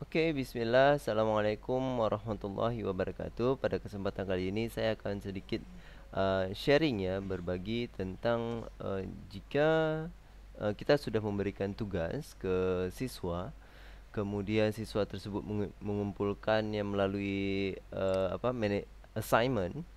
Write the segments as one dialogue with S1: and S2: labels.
S1: Oke, bismillah. Assalamualaikum warahmatullahi wabarakatuh. Pada kesempatan kali ini saya akan sedikit sharing ya, berbagi tentang jika kita sudah memberikan tugas ke siswa, kemudian siswa tersebut mengumpulkannya melalui assignment,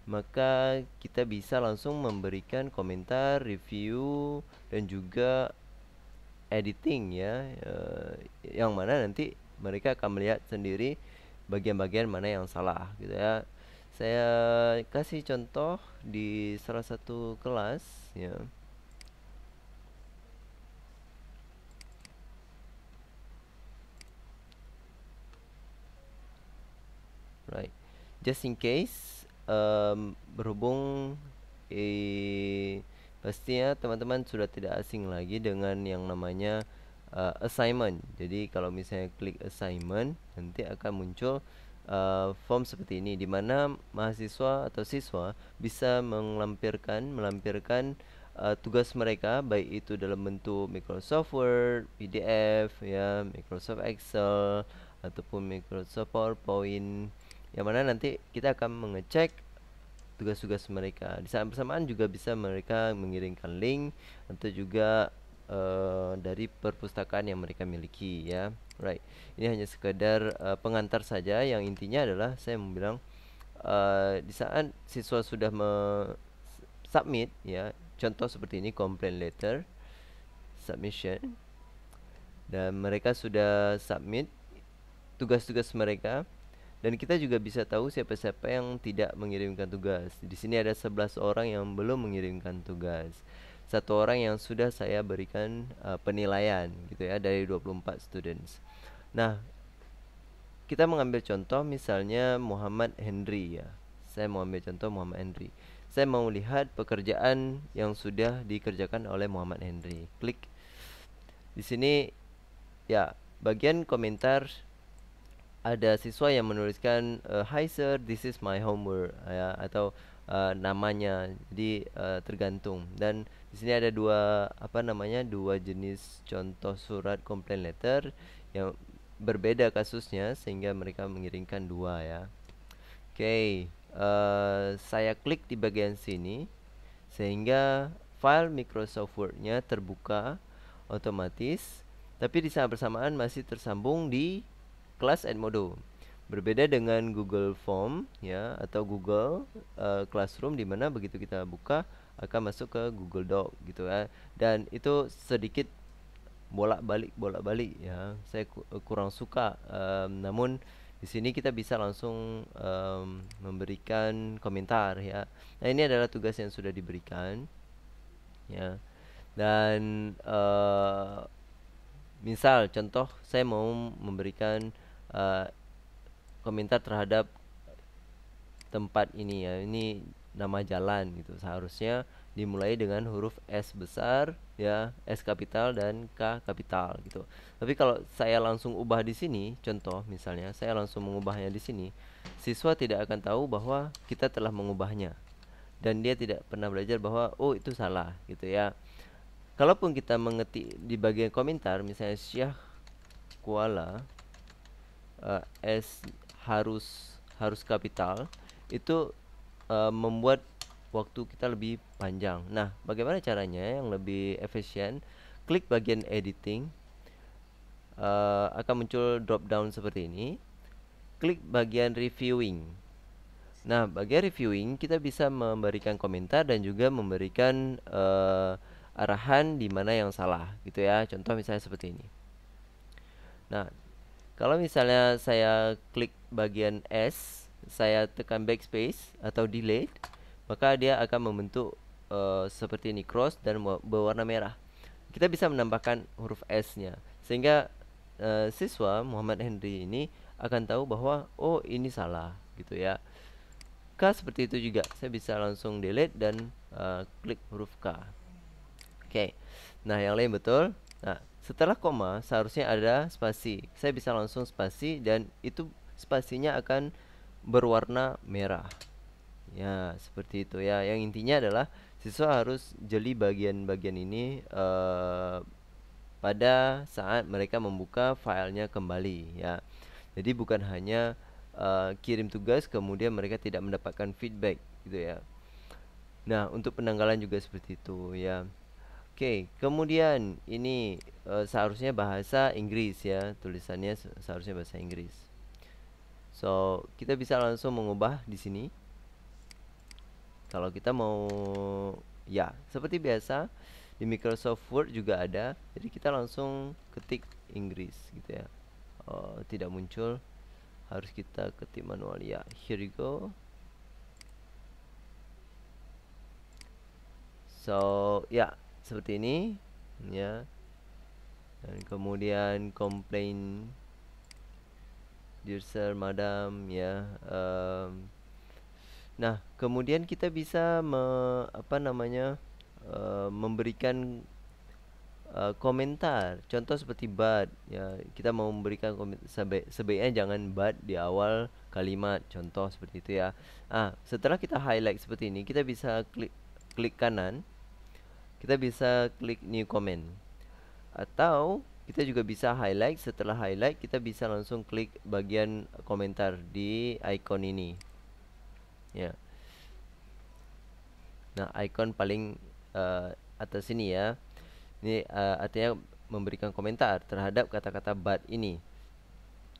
S1: maka kita bisa langsung memberikan komentar, review, dan juga editing ya, yang mana nanti mereka akan melihat sendiri bagian-bagian mana yang salah gitu ya. Saya kasih contoh di salah satu kelas ya. Right. Just in case, berhubung pastinya teman-teman sudah tidak asing lagi dengan yang namanya assignment. Jadi kalau misalnya klik assignment, nanti akan muncul form seperti ini, di mana mahasiswa atau siswa bisa melampirkan tugas mereka, baik itu dalam bentuk Microsoft Word, PDF ya, Microsoft Excel ataupun Microsoft PowerPoint, yang mana nanti kita akan mengecek tugas-tugas mereka. Di saat bersamaan juga bisa mereka mengirimkan link atau juga dari perpustakaan yang mereka miliki ya. Right. Ini hanya sekedar pengantar saja, yang intinya adalah saya mau bilang di saat siswa sudah submit ya, contoh seperti ini, complaint letter submission, dan mereka sudah submit tugas-tugas mereka. Dan kita juga bisa tahu siapa-siapa yang tidak mengirimkan tugas. Di sini ada 11 orang yang belum mengirimkan tugas. Satu orang yang sudah saya berikan penilaian gitu ya, dari 24 students. Nah, kita mengambil contoh misalnya Muhammad Henry ya. Saya mau ambil contoh Muhammad Henry. Saya mau lihat pekerjaan yang sudah dikerjakan oleh Muhammad Henry. Klik di sini ya, bagian komentar. Ada siswa yang menuliskan, "Hi sir, this is my homework," ya, atau namanya. Jadi tergantung. Dan di sini ada dua jenis contoh surat complaint letter yang berbeda kasusnya, sehingga mereka mengirimkan dua ya. Oke, saya klik di bagian sini sehingga file Microsoft Word-nya terbuka otomatis, tapi di saat bersamaan masih tersambung di kelas Edmodo. Berbeda dengan Google Form ya, atau Google Classroom, di mana begitu kita buka akan masuk ke Google Doc gitu ya. Dan itu sedikit bolak-balik ya. Saya kurang suka. Namun di sini kita bisa langsung memberikan komentar ya. Nah, ini adalah tugas yang sudah diberikan ya. Dan misal contoh saya mau memberikan uh, komentar terhadap tempat ini ya. Ini nama jalan gitu. Seharusnya dimulai dengan huruf S besar ya, S kapital dan K kapital gitu. Tapi kalau saya langsung ubah di sini, contoh misalnya saya langsung mengubahnya di sini, siswa tidak akan tahu bahwa kita telah mengubahnya, dan dia tidak pernah belajar bahwa oh itu salah gitu ya. Kalaupun kita mengetik di bagian komentar misalnya Syah Kuala, S harus kapital, itu membuat waktu kita lebih panjang. Nah, bagaimana caranya yang lebih efisien? Klik bagian editing, akan muncul drop down seperti ini. Klik bagian reviewing. Nah, bagian reviewing kita bisa memberikan komentar dan juga memberikan arahan di mana yang salah gitu ya. Contoh misalnya seperti ini. Nah, kalau misalnya saya klik bagian S, saya tekan backspace atau delete, maka dia akan membentuk seperti ini, cross dan berwarna merah. Kita bisa menambahkan huruf S-nya, sehingga siswa Muhammad Henry ini akan tahu bahwa oh ini salah gitu ya. K seperti itu juga, saya bisa langsung delete dan klik huruf K. Oke. Nah, yang lain betul. Nah, setelah koma seharusnya ada spasi. Saya bisa langsung spasi dan itu spasinya akan berwarna merah. Ya, seperti itu ya. Yang intinya adalah siswa harus jeli bagian-bagian ini pada saat mereka membuka filenya kembali ya. Jadi bukan hanya kirim tugas kemudian mereka tidak mendapatkan feedback gitu ya. Nah, untuk penanggalan juga seperti itu ya. Oke, kemudian ini seharusnya bahasa Inggris ya, tulisannya seharusnya bahasa Inggris. So, kita bisa langsung mengubah di sini. Kalau kita mau ya, seperti biasa di Microsoft Word juga ada. Jadi kita langsung ketik Inggris gitu ya. Tidak muncul, harus kita ketik manual ya. Here you go. So, ya, seperti ini ya. Dan kemudian komplain dear sir, madam ya. Nah, kemudian kita bisa memberikan komentar. Contoh seperti but ya, kita mau memberikan sebaiknya jangan but di awal kalimat. Contoh seperti itu ya. Setelah kita highlight seperti ini, kita bisa klik kanan. Kita bisa klik new comment. Atau kita juga bisa highlight. Setelah highlight, kita bisa langsung klik bagian komentar di icon ini. Ya. Nah, icon paling atas sini ya. Ini artinya memberikan komentar terhadap kata-kata but ini.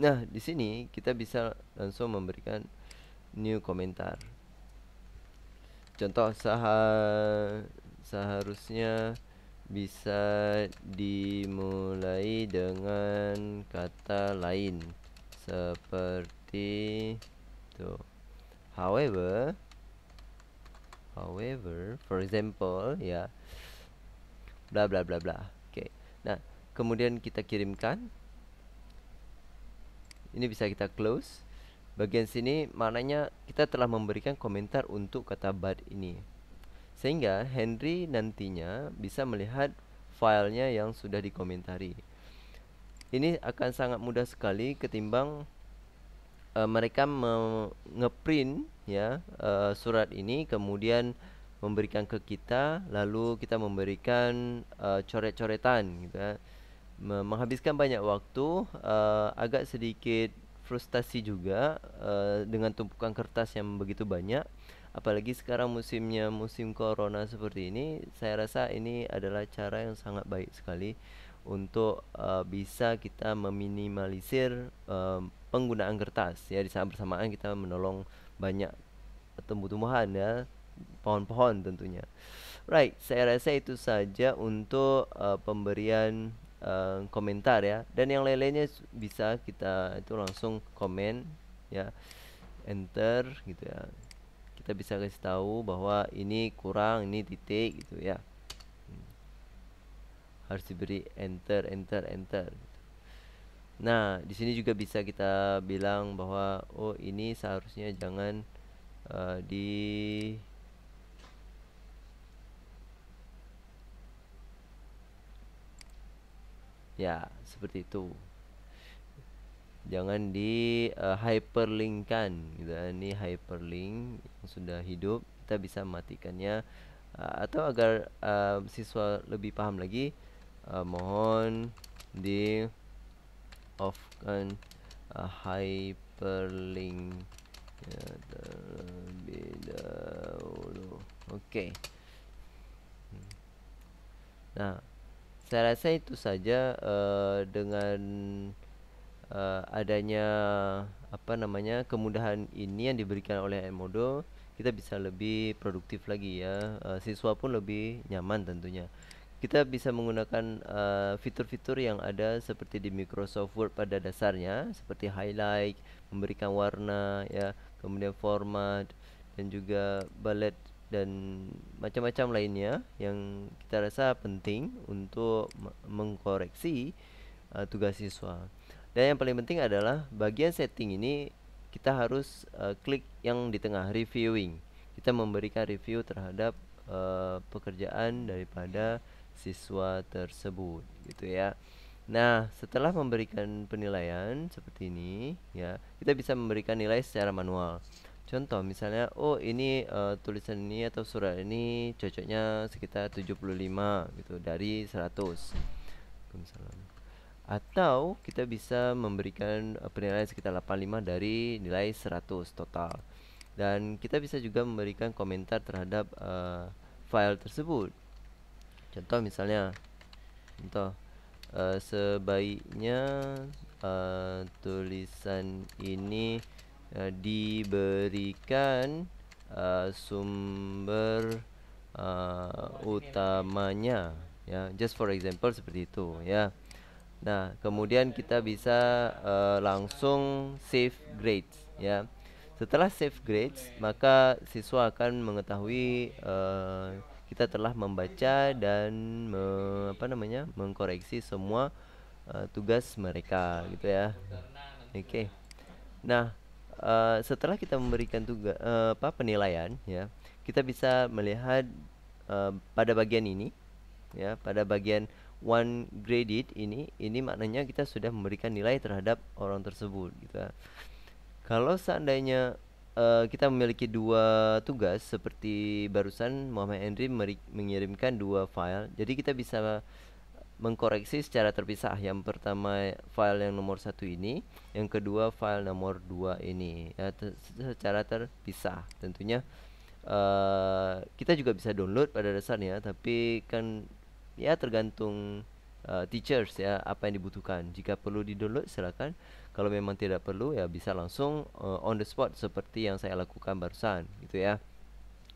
S1: Nah, di sini kita bisa langsung memberikan new komentar. Contoh seharusnya bisa dimulai dengan kata lain seperti itu. However, for example ya, bla bla bla bla. Oke. Nah, kemudian kita kirimkan. Ini bisa kita close. Bagian sini maknanya kita telah memberikan komentar untuk kata but ini. Sehingga Henry nantinya bisa melihat filenya yang sudah dikomentari. Ini akan sangat mudah sekali ketimbang mereka ngeprint ya surat ini kemudian memberikan ke kita, lalu kita memberikan coret-coretan gitu ya. Menghabiskan banyak waktu, agak sedikit frustasi juga dengan tumpukan kertas yang begitu banyak. Apalagi sekarang musim corona seperti ini, saya rasa ini adalah cara yang sangat baik sekali untuk bisa kita meminimalisir penggunaan kertas ya. Di saat bersamaan kita menolong banyak tumbuh-tumbuhan ya, pohon-pohon tentunya. Right, saya rasa itu saja untuk pemberian komentar ya. Dan yang lain-lainnya bisa kita itu langsung komen ya, enter gitu ya. Kita bisa kasih tahu bahwa ini kurang, ini titik gitu ya. Harus diberi enter, enter, enter. Nah, di sini juga bisa kita bilang bahwa oh ini seharusnya jangan di ya, seperti itu. Jangan di hyperlinkkan gitu. Ini hyperlink yang sudah hidup, kita bisa matikannya. Atau agar siswa lebih paham lagi, mohon di off-kan hyperlink ya, terlebih dahulu. Oke. Nah, saya rasa itu saja dengan adanya kemudahan ini yang diberikan oleh Edmodo, kita bisa lebih produktif lagi ya. Siswa pun lebih nyaman tentunya. Kita bisa menggunakan fitur-fitur yang ada seperti di Microsoft Word pada dasarnya, seperti highlight, memberikan warna ya, kemudian format dan juga bullet dan macam-macam lainnya yang kita rasa penting untuk mengkoreksi tugas siswa. Dan yang paling penting adalah bagian setting ini kita harus klik yang di tengah reviewing. Kita memberikan review terhadap pekerjaan daripada siswa tersebut gitu ya. Nah, setelah memberikan penilaian seperti ini ya, kita bisa memberikan nilai secara manual. Contoh misalnya, oh ini tulisan ini atau surat ini cocoknya sekitar 75 gitu dari 100. Waalaikumsalam. Atau kita bisa memberikan penilaian sekitar 85 dari nilai 100 total. Dan kita bisa juga memberikan komentar terhadap file tersebut. Contoh misalnya, sebaiknya tulisan ini diberikan sumber utamanya, ya, just for example seperti itu, ya. Nah, kemudian kita bisa langsung save grades, ya. Setelah save grades, maka siswa akan mengetahui kita telah membaca dan mengkoreksi semua tugas mereka, gitu ya. Oke. Nah, setelah kita memberikan tugas penilaian, ya, kita bisa melihat pada bagian ini, ya, pada bagian one graded ini maknanya kita sudah memberikan nilai terhadap orang tersebut, gitu ya. Kalau seandainya kita memiliki dua tugas seperti barusan Muhammad Henry mengirimkan dua file, jadi kita bisa mengkoreksi secara terpisah. Yang pertama file yang nomor 1 ini, yang kedua file nomor 2 ini, ya, secara terpisah. Tentunya kita juga bisa download pada dasarnya, tapi kan ya tergantung teachers, ya, apa yang dibutuhkan. Jika perlu di-download silakan. Kalau memang tidak perlu, ya bisa langsung on the spot seperti yang saya lakukan barusan, gitu ya.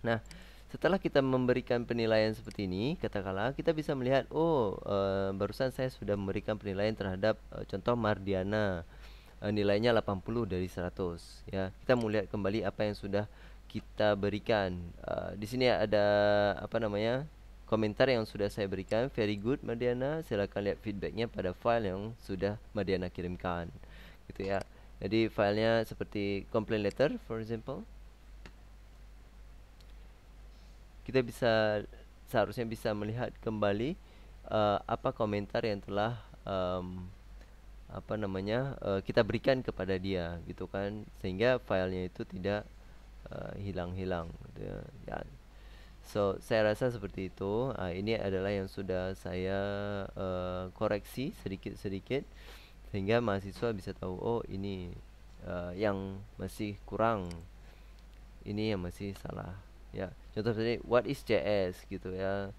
S1: Nah, setelah kita memberikan penilaian seperti ini, katakanlah kita bisa melihat, oh, barusan saya sudah memberikan penilaian terhadap contoh Mardiana, nilainya 80 dari 100, ya. Kita mau lihat kembali apa yang sudah kita berikan. Di sini ada komentar yang sudah saya berikan. Very good Mardiana, silakan lihat feedbacknya pada file yang sudah Mardiana kirimkan, gitu ya. Jadi filenya seperti complaint letter for example. Kita seharusnya bisa melihat kembali apa komentar yang telah kita berikan kepada dia, gitu kan, sehingga filenya itu tidak hilang-hilang, gitu ya. Ya. So saya rasa seperti itu. Ini adalah yang sudah saya koreksi sedikit-sedikit sehingga mahasiswa bisa tahu, oh ini yang masih kurang, ini yang masih salah, ya. Contoh tadi what is CS, gitu ya.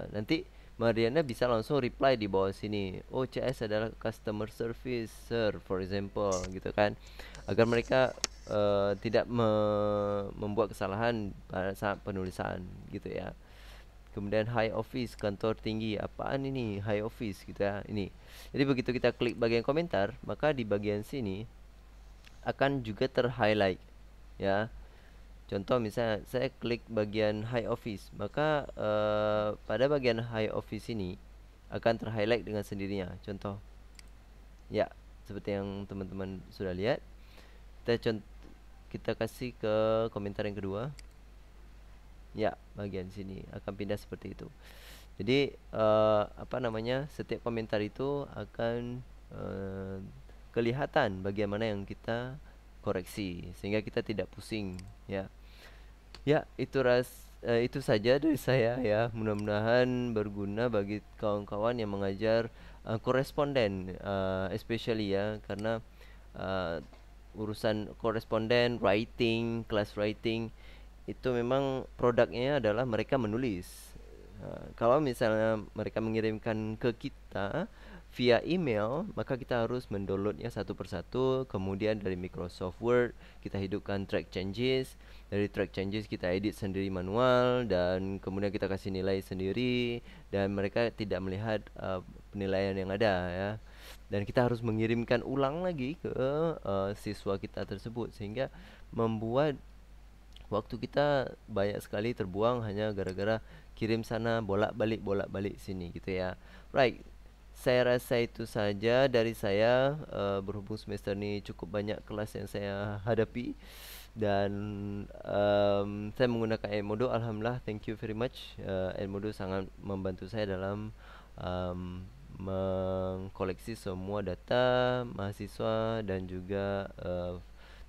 S1: Nanti Mariana bisa langsung reply di bawah sini, oh CS adalah customer service sir for example, gitu kan, agar mereka tidak membuat kesalahan pada saat penulisan, gitu ya. Kemudian high office, kantor tinggi, apaan ini high office, gitu ya. Ini jadi begitu kita klik bagian komentar, maka di bagian sini akan juga ter-highlight, ya. Contoh misalnya saya klik bagian high office, maka pada bagian high office ini akan terhighlight dengan sendirinya. Contoh, ya, seperti yang teman-teman sudah lihat. Kita kasih ke komentar yang kedua. Ya, bagian sini akan pindah seperti itu. Jadi setiap komentar itu akan kelihatan bagaimana yang kita koreksi sehingga kita tidak pusing, ya. Ya, itu saja dari saya, ya. Mudah-mudahan berguna bagi kawan-kawan yang mengajar koresponden, especially, ya, karena uh, urusan koresponden, writing, class writing itu memang produknya adalah mereka menulis. Kalau misalnya mereka mengirimkan ke kita via email, maka kita harus mendownloadnya satu persatu. Kemudian dari Microsoft Word kita hidupkan track changes. Dari track changes kita edit sendiri manual, dan kemudian kita kasih nilai sendiri, dan mereka tidak melihat penilaian yang ada, ya. Dan kita harus mengirimkan ulang lagi ke siswa kita tersebut, sehingga membuat waktu kita banyak sekali terbuang hanya gara-gara kirim sana bolak-balik sini, gitu ya. Right. Saya rasa itu saja dari saya. Berhubung semester ini cukup banyak kelas yang saya hadapi, dan saya menggunakan Edmodo. Alhamdulillah, thank you very much. Edmodo sangat membantu saya dalam mengkoleksi semua data mahasiswa dan juga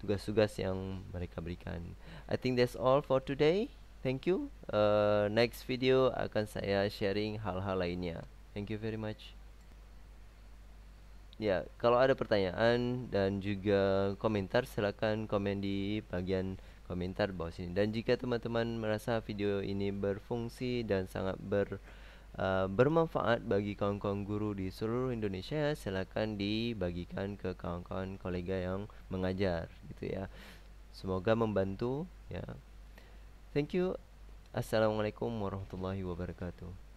S1: tugas-tugas yang mereka berikan. I think that's all for today. Thank you. Next video akan saya sharing hal-hal lainnya. Thank you very much. Ya, kalau ada pertanyaan dan juga komentar, silakan komen di bagian komentar bawah sini. Dan jika teman-teman merasa video ini berfungsi dan sangat bermanfaat bagi kawan-kawan guru di seluruh Indonesia, silakan dibagikan ke kawan-kawan kolega yang mengajar, gitu ya. Semoga membantu, ya. Thank you. Assalamualaikum warahmatullahi wabarakatuh.